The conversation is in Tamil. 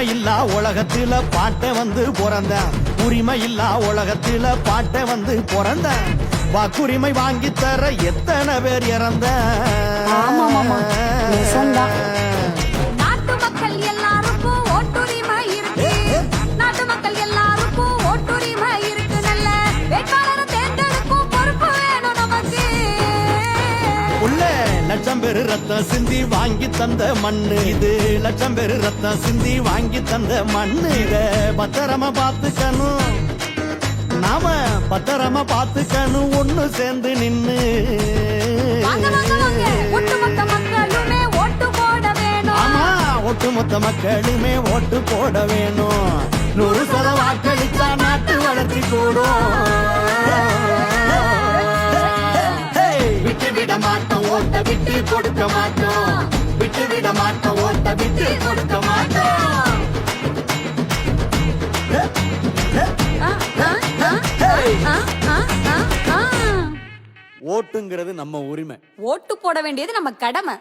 உரிமை இல்லா உலகத்துல பாட்ட வந்து பிறந்தேன். உரிமை இல்லா உலகத்துல பாட்ட வந்து பிறந்தேன். வாக்குரிமை வாங்கி தர எத்தனை பேர் இறந்த. நாட்டு மக்கள் எல்லாருக்கும் ஓட்டுரிமை இருக்கு. நாட்டு மக்கள் எல்லாருக்கும் ஓட்டுரிமை இருக்கு. நல்ல வேட்பாளரை தேர்ந்தெடுக்கும் பொறுப்பு வேணும் நமக்கு. உள்ள லட்சம் பேரு ரத்தம் சிந்தி வாங்கி தந்த மண்ணு இது. லட்சம் பேரு ரத்தம் சிந்தி வாங்கி தந்த மண்ணு. இத பத்திரமா பாத்துக்கணும், நாம பத்திரமா பாத்துக்கணும். ஒண்ணு சேர்ந்து நின்னு ஒட்டுமொத்த மக்களுமே ஓட்டு போட வேணும். ஆமா, ஒட்டுமொத்த மக்களுமே ஓட்டு போட வேணும். 100% வாக்களித்தா நாட்டு வளர்ச்சி கூடும். விட்டு விட மாட்டோம், ஓட்ட விட்டு கொடுக்க மாட்டோம். விட்டு விட மாட்டோம், ஓட்ட விட்டு கொடுக்க மாட்டோம். ஓட்டுங்கிறது நம்ம உரிமை. ஓட்டு போட வேண்டியது நம்ம கடமை.